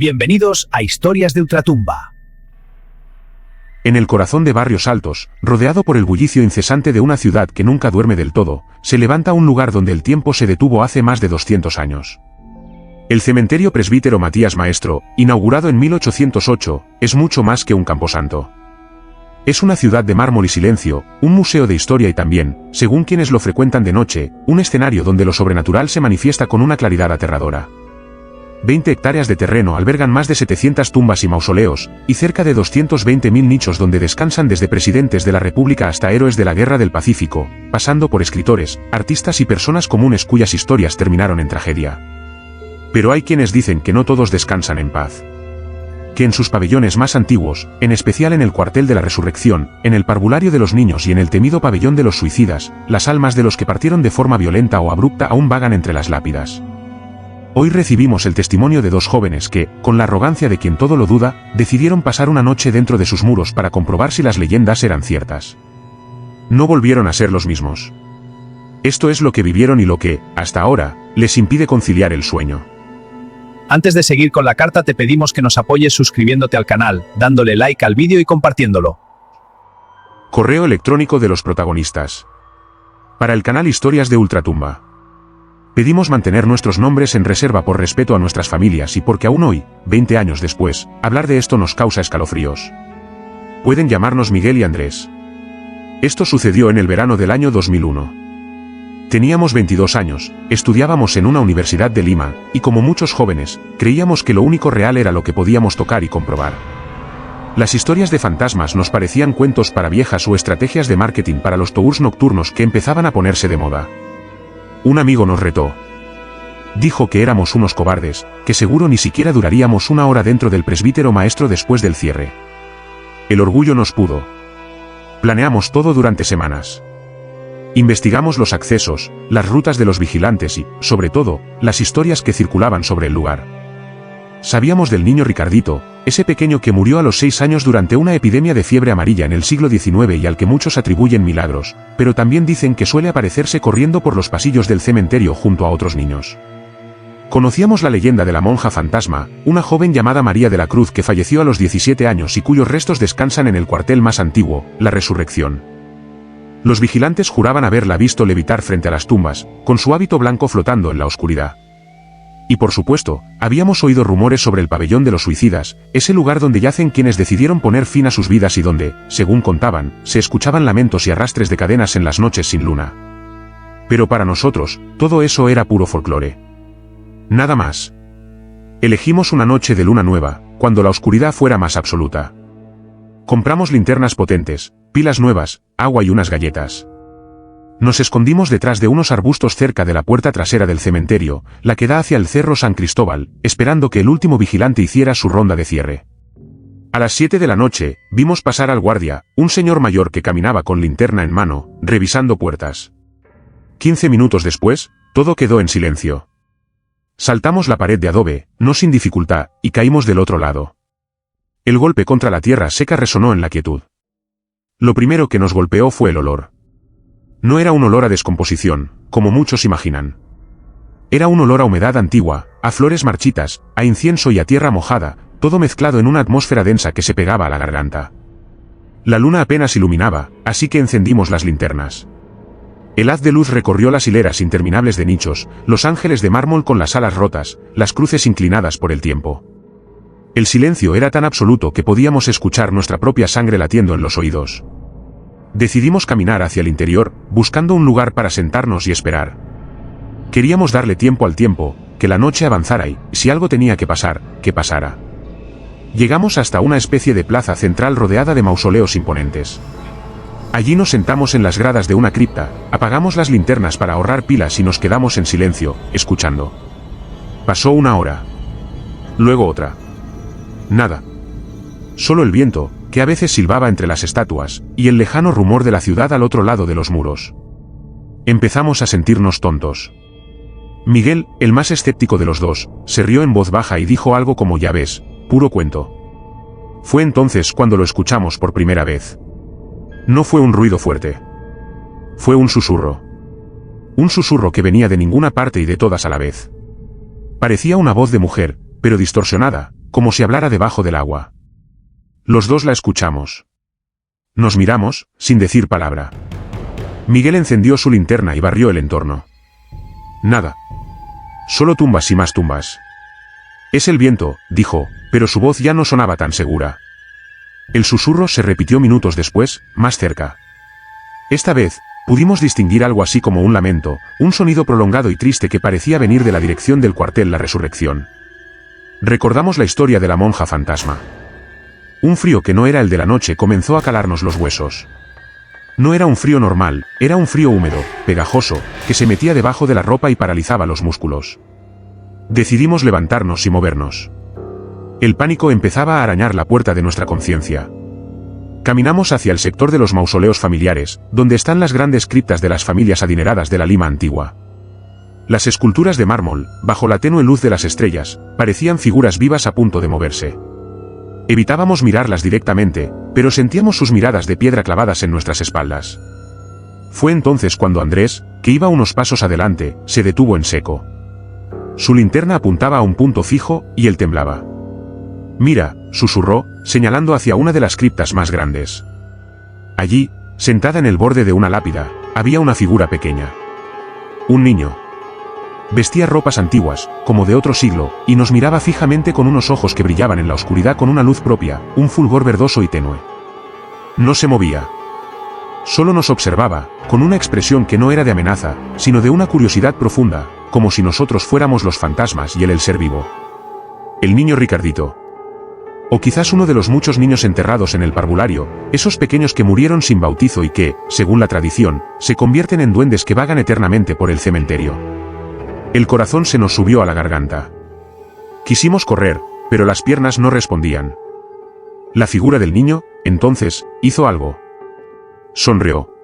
Bienvenidos a Historias de Ultratumba. En el corazón de Barrios Altos, rodeado por el bullicio incesante de una ciudad que nunca duerme del todo, se levanta un lugar donde el tiempo se detuvo hace más de 200 años. El cementerio presbítero Matías Maestro, inaugurado en 1808, es mucho más que un camposanto. Es una ciudad de mármol y silencio, un museo de historia y también, según quienes lo frecuentan de noche, un escenario donde lo sobrenatural se manifiesta con una claridad aterradora. 20 hectáreas de terreno albergan más de 700 tumbas y mausoleos, y cerca de 220.000 nichos donde descansan desde presidentes de la República hasta héroes de la Guerra del Pacífico, pasando por escritores, artistas y personas comunes cuyas historias terminaron en tragedia. Pero hay quienes dicen que no todos descansan en paz. Que en sus pabellones más antiguos, en especial en el cuartel de la Resurrección, en el parvulario de los niños y en el temido pabellón de los suicidas, las almas de los que partieron de forma violenta o abrupta aún vagan entre las lápidas. Hoy recibimos el testimonio de dos jóvenes que, con la arrogancia de quien todo lo duda, decidieron pasar una noche dentro de sus muros para comprobar si las leyendas eran ciertas. No volvieron a ser los mismos. Esto es lo que vivieron y lo que, hasta ahora, les impide conciliar el sueño. Antes de seguir con la carta te pedimos que nos apoyes suscribiéndote al canal, dándole like al vídeo y compartiéndolo. Correo electrónico de los protagonistas. Para el canal Historias de Ultratumba. Pedimos mantener nuestros nombres en reserva por respeto a nuestras familias y porque aún hoy, 20 años después, hablar de esto nos causa escalofríos. Pueden llamarnos Miguel y Andrés. Esto sucedió en el verano del año 2001. Teníamos 22 años, estudiábamos en una universidad de Lima, y como muchos jóvenes, creíamos que lo único real era lo que podíamos tocar y comprobar. Las historias de fantasmas nos parecían cuentos para viejas o estrategias de marketing para los tours nocturnos que empezaban a ponerse de moda. Un amigo nos retó. Dijo que éramos unos cobardes, que seguro ni siquiera duraríamos una hora dentro del presbítero Maestro después del cierre. El orgullo nos pudo. Planeamos todo durante semanas. Investigamos los accesos, las rutas de los vigilantes y, sobre todo, las historias que circulaban sobre el lugar. Sabíamos del niño Ricardito, ese pequeño que murió a los 6 años durante una epidemia de fiebre amarilla en el siglo XIX y al que muchos atribuyen milagros, pero también dicen que suele aparecerse corriendo por los pasillos del cementerio junto a otros niños. Conocíamos la leyenda de la monja fantasma, una joven llamada María de la Cruz que falleció a los 17 años y cuyos restos descansan en el cuartel más antiguo, la Resurrección. Los vigilantes juraban haberla visto levitar frente a las tumbas, con su hábito blanco flotando en la oscuridad. Y por supuesto, habíamos oído rumores sobre el pabellón de los suicidas, ese lugar donde yacen quienes decidieron poner fin a sus vidas y donde, según contaban, se escuchaban lamentos y arrastres de cadenas en las noches sin luna. Pero para nosotros, todo eso era puro folclore. Nada más. Elegimos una noche de luna nueva, cuando la oscuridad fuera más absoluta. Compramos linternas potentes, pilas nuevas, agua y unas galletas. Nos escondimos detrás de unos arbustos cerca de la puerta trasera del cementerio, la que da hacia el Cerro San Cristóbal, esperando que el último vigilante hiciera su ronda de cierre. A las 7 de la noche, vimos pasar al guardia, un señor mayor que caminaba con linterna en mano, revisando puertas. 15 minutos después, todo quedó en silencio. Saltamos la pared de adobe, no sin dificultad, y caímos del otro lado. El golpe contra la tierra seca resonó en la quietud. Lo primero que nos golpeó fue el olor. No era un olor a descomposición, como muchos imaginan. Era un olor a humedad antigua, a flores marchitas, a incienso y a tierra mojada, todo mezclado en una atmósfera densa que se pegaba a la garganta. La luna apenas iluminaba, así que encendimos las linternas. El haz de luz recorrió las hileras interminables de nichos, los ángeles de mármol con las alas rotas, las cruces inclinadas por el tiempo. El silencio era tan absoluto que podíamos escuchar nuestra propia sangre latiendo en los oídos. Decidimos caminar hacia el interior, buscando un lugar para sentarnos y esperar. Queríamos darle tiempo al tiempo, que la noche avanzara y, si algo tenía que pasar, que pasara. Llegamos hasta una especie de plaza central rodeada de mausoleos imponentes. Allí nos sentamos en las gradas de una cripta, apagamos las linternas para ahorrar pilas y nos quedamos en silencio, escuchando. Pasó una hora. Luego otra. Nada. Solo el viento, que a veces silbaba entre las estatuas, y el lejano rumor de la ciudad al otro lado de los muros. Empezamos a sentirnos tontos. Miguel, el más escéptico de los dos, se rió en voz baja y dijo algo como ya ves, puro cuento. Fue entonces cuando lo escuchamos por primera vez. No fue un ruido fuerte. Fue un susurro. Un susurro que venía de ninguna parte y de todas a la vez. Parecía una voz de mujer, pero distorsionada, como si hablara debajo del agua. Los dos la escuchamos. Nos miramos, sin decir palabra. Miguel encendió su linterna y barrió el entorno. Nada. Solo tumbas y más tumbas. Es el viento, dijo, pero su voz ya no sonaba tan segura. El susurro se repitió minutos después, más cerca. Esta vez, pudimos distinguir algo así como un lamento, un sonido prolongado y triste que parecía venir de la dirección del cuartel La Resurrección. Recordamos la historia de la monja fantasma. Un frío que no era el de la noche comenzó a calarnos los huesos. No era un frío normal, era un frío húmedo, pegajoso, que se metía debajo de la ropa y paralizaba los músculos. Decidimos levantarnos y movernos. El pánico empezaba a arañar la puerta de nuestra conciencia. Caminamos hacia el sector de los mausoleos familiares, donde están las grandes criptas de las familias adineradas de la Lima antigua. Las esculturas de mármol, bajo la tenue luz de las estrellas, parecían figuras vivas a punto de moverse. Evitábamos mirarlas directamente, pero sentíamos sus miradas de piedra clavadas en nuestras espaldas. Fue entonces cuando Andrés, que iba unos pasos adelante, se detuvo en seco. Su linterna apuntaba a un punto fijo, y él temblaba. «Mira», susurró, señalando hacia una de las criptas más grandes. Allí, sentada en el borde de una lápida, había una figura pequeña. Un niño. Vestía ropas antiguas, como de otro siglo, y nos miraba fijamente con unos ojos que brillaban en la oscuridad con una luz propia, un fulgor verdoso y tenue. No se movía. Solo nos observaba, con una expresión que no era de amenaza, sino de una curiosidad profunda, como si nosotros fuéramos los fantasmas y él el ser vivo. El niño Ricardito. O quizás uno de los muchos niños enterrados en el parvulario, esos pequeños que murieron sin bautizo y que, según la tradición, se convierten en duendes que vagan eternamente por el cementerio. El corazón se nos subió a la garganta. Quisimos correr, pero las piernas no respondían. La figura del niño, entonces, hizo algo. Sonrió.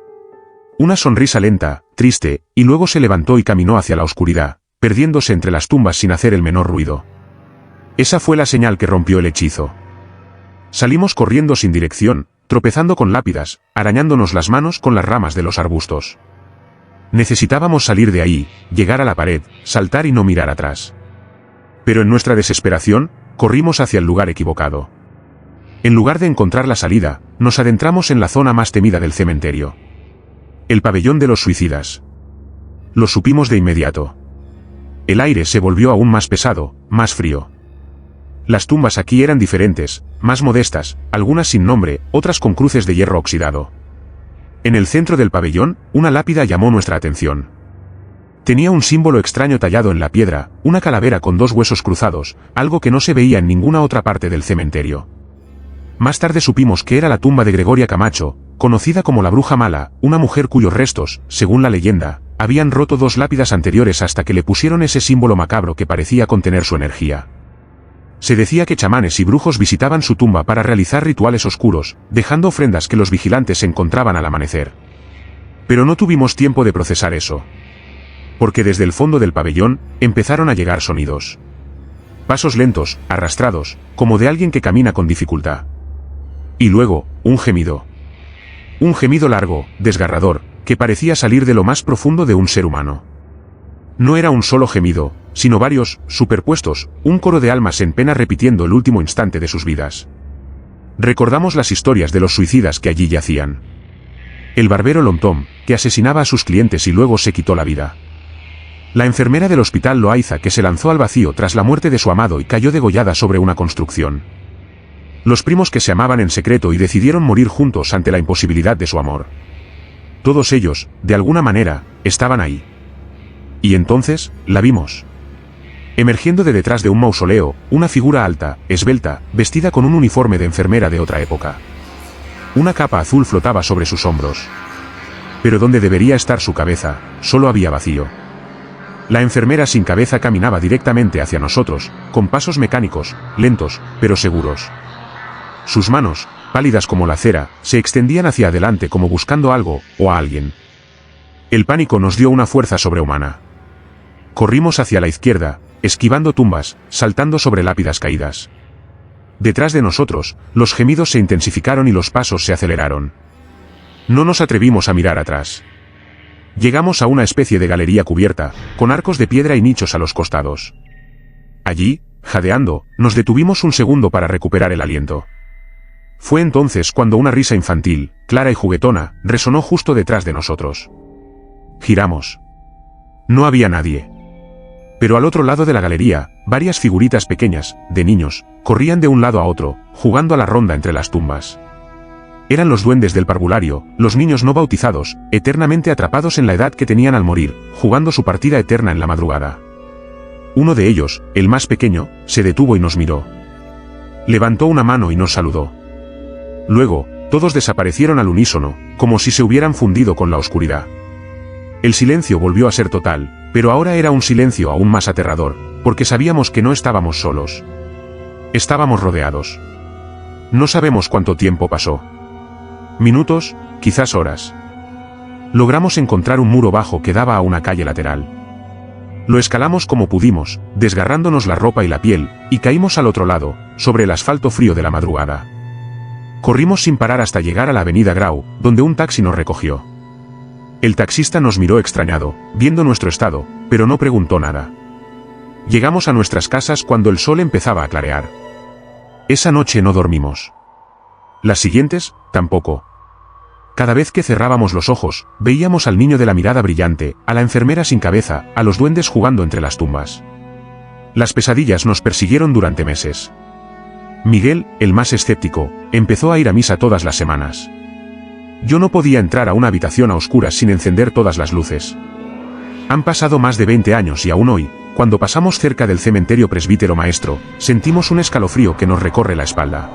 Una sonrisa lenta, triste, y luego se levantó y caminó hacia la oscuridad, perdiéndose entre las tumbas sin hacer el menor ruido. Esa fue la señal que rompió el hechizo. Salimos corriendo sin dirección, tropezando con lápidas, arañándonos las manos con las ramas de los arbustos. Necesitábamos salir de ahí, llegar a la pared, saltar y no mirar atrás. Pero en nuestra desesperación, corrimos hacia el lugar equivocado. En lugar de encontrar la salida, nos adentramos en la zona más temida del cementerio. El pabellón de los suicidas. Lo supimos de inmediato. El aire se volvió aún más pesado, más frío. Las tumbas aquí eran diferentes, más modestas, algunas sin nombre, otras con cruces de hierro oxidado. En el centro del pabellón, una lápida llamó nuestra atención. Tenía un símbolo extraño tallado en la piedra, una calavera con dos huesos cruzados, algo que no se veía en ninguna otra parte del cementerio. Más tarde supimos que era la tumba de Gregoria Camacho, conocida como la Bruja Mala, una mujer cuyos restos, según la leyenda, habían roto dos lápidas anteriores hasta que le pusieron ese símbolo macabro que parecía contener su energía. Se decía que chamanes y brujos visitaban su tumba para realizar rituales oscuros, dejando ofrendas que los vigilantes encontraban al amanecer. Pero no tuvimos tiempo de procesar eso. Porque desde el fondo del pabellón, empezaron a llegar sonidos. Pasos lentos, arrastrados, como de alguien que camina con dificultad. Y luego, un gemido. Un gemido largo, desgarrador, que parecía salir de lo más profundo de un ser humano. No era un solo gemido, sino varios, superpuestos, un coro de almas en pena repitiendo el último instante de sus vidas. Recordamos las historias de los suicidas que allí yacían. El barbero Lontón, que asesinaba a sus clientes y luego se quitó la vida. La enfermera del hospital Loaiza que se lanzó al vacío tras la muerte de su amado y cayó degollada sobre una construcción. Los primos que se amaban en secreto y decidieron morir juntos ante la imposibilidad de su amor. Todos ellos, de alguna manera, estaban ahí. Y entonces, la vimos. Emergiendo de detrás de un mausoleo, una figura alta, esbelta, vestida con un uniforme de enfermera de otra época. Una capa azul flotaba sobre sus hombros. Pero donde debería estar su cabeza, solo había vacío. La enfermera sin cabeza caminaba directamente hacia nosotros, con pasos mecánicos, lentos, pero seguros. Sus manos, pálidas como la cera, se extendían hacia adelante como buscando algo, o a alguien. El pánico nos dio una fuerza sobrehumana. Corrimos hacia la izquierda, esquivando tumbas, saltando sobre lápidas caídas. Detrás de nosotros, los gemidos se intensificaron y los pasos se aceleraron. No nos atrevimos a mirar atrás. Llegamos a una especie de galería cubierta, con arcos de piedra y nichos a los costados. Allí, jadeando, nos detuvimos un segundo para recuperar el aliento. Fue entonces cuando una risa infantil, clara y juguetona, resonó justo detrás de nosotros. Giramos. No había nadie. Pero al otro lado de la galería, varias figuritas pequeñas, de niños, corrían de un lado a otro, jugando a la ronda entre las tumbas. Eran los duendes del parvulario, los niños no bautizados, eternamente atrapados en la edad que tenían al morir, jugando su partida eterna en la madrugada. Uno de ellos, el más pequeño, se detuvo y nos miró. Levantó una mano y nos saludó. Luego, todos desaparecieron al unísono, como si se hubieran fundido con la oscuridad. El silencio volvió a ser total, pero ahora era un silencio aún más aterrador, porque sabíamos que no estábamos solos. Estábamos rodeados. No sabemos cuánto tiempo pasó. Minutos, quizás horas. Logramos encontrar un muro bajo que daba a una calle lateral. Lo escalamos como pudimos, desgarrándonos la ropa y la piel, y caímos al otro lado, sobre el asfalto frío de la madrugada. Corrimos sin parar hasta llegar a la avenida Grau, donde un taxi nos recogió. El taxista nos miró extrañado, viendo nuestro estado, pero no preguntó nada. Llegamos a nuestras casas cuando el sol empezaba a clarear. Esa noche no dormimos. Las siguientes, tampoco. Cada vez que cerrábamos los ojos, veíamos al niño de la mirada brillante, a la enfermera sin cabeza, a los duendes jugando entre las tumbas. Las pesadillas nos persiguieron durante meses. Miguel, el más escéptico, empezó a ir a misa todas las semanas. Yo no podía entrar a una habitación a oscuras sin encender todas las luces. Han pasado más de 20 años y aún hoy, cuando pasamos cerca del cementerio Presbítero Maestro, sentimos un escalofrío que nos recorre la espalda.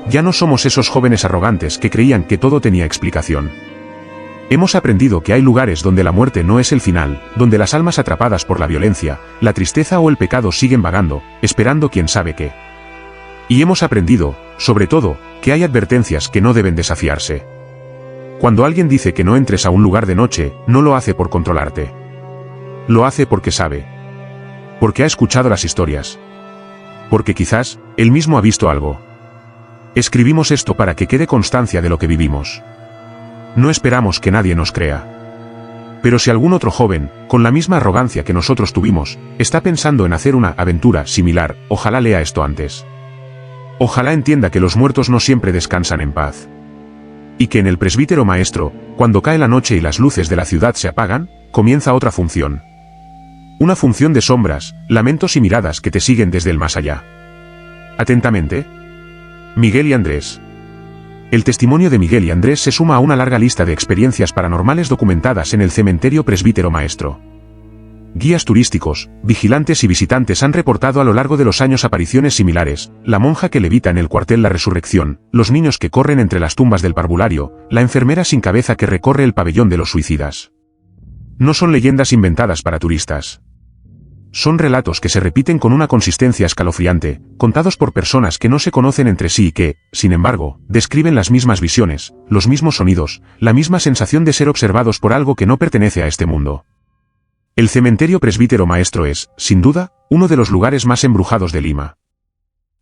Ya no somos esos jóvenes arrogantes que creían que todo tenía explicación. Hemos aprendido que hay lugares donde la muerte no es el final, donde las almas atrapadas por la violencia, la tristeza o el pecado siguen vagando, esperando quién sabe qué. Y hemos aprendido, sobre todo, que hay advertencias que no deben desafiarse. Cuando alguien dice que no entres a un lugar de noche, no lo hace por controlarte. Lo hace porque sabe. Porque ha escuchado las historias. Porque quizás, él mismo ha visto algo. Escribimos esto para que quede constancia de lo que vivimos. No esperamos que nadie nos crea. Pero si algún otro joven, con la misma arrogancia que nosotros tuvimos, está pensando en hacer una aventura similar, ojalá lea esto antes. Ojalá entienda que los muertos no siempre descansan en paz. Y que en el Presbítero Maestro, cuando cae la noche y las luces de la ciudad se apagan, comienza otra función. Una función de sombras, lamentos y miradas que te siguen desde el más allá. Atentamente, Miguel y Andrés. El testimonio de Miguel y Andrés se suma a una larga lista de experiencias paranormales documentadas en el cementerio Presbítero Maestro. Guías turísticos, vigilantes y visitantes han reportado a lo largo de los años apariciones similares: la monja que levita en el cuartel La Resurrección, los niños que corren entre las tumbas del parvulario, la enfermera sin cabeza que recorre el pabellón de los suicidas. No son leyendas inventadas para turistas. Son relatos que se repiten con una consistencia escalofriante, contados por personas que no se conocen entre sí y que, sin embargo, describen las mismas visiones, los mismos sonidos, la misma sensación de ser observados por algo que no pertenece a este mundo. El cementerio Presbítero Maestro es, sin duda, uno de los lugares más embrujados de Lima.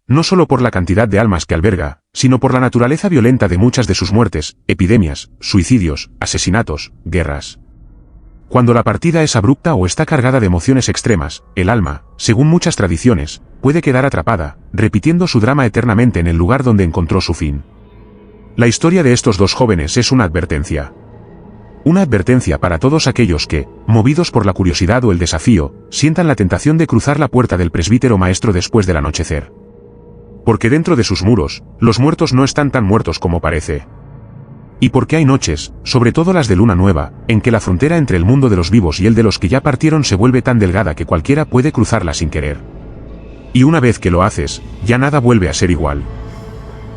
No solo por la cantidad de almas que alberga, sino por la naturaleza violenta de muchas de sus muertes, epidemias, suicidios, asesinatos, guerras. Cuando la partida es abrupta o está cargada de emociones extremas, el alma, según muchas tradiciones, puede quedar atrapada, repitiendo su drama eternamente en el lugar donde encontró su fin. La historia de estos dos jóvenes es una advertencia. Una advertencia para todos aquellos que, movidos por la curiosidad o el desafío, sientan la tentación de cruzar la puerta del Presbítero Maestro después del anochecer. Porque dentro de sus muros, los muertos no están tan muertos como parece. Y porque hay noches, sobre todo las de luna nueva, en que la frontera entre el mundo de los vivos y el de los que ya partieron se vuelve tan delgada que cualquiera puede cruzarla sin querer. Y una vez que lo haces, ya nada vuelve a ser igual.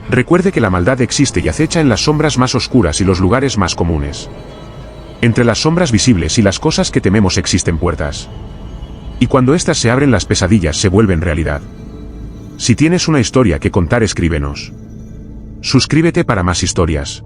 Recuerde que la maldad existe y acecha en las sombras más oscuras y los lugares más comunes. Entre las sombras visibles y las cosas que tememos existen puertas. Y cuando éstas se abren, las pesadillas se vuelven realidad. Si tienes una historia que contar, escríbenos. Suscríbete para más historias.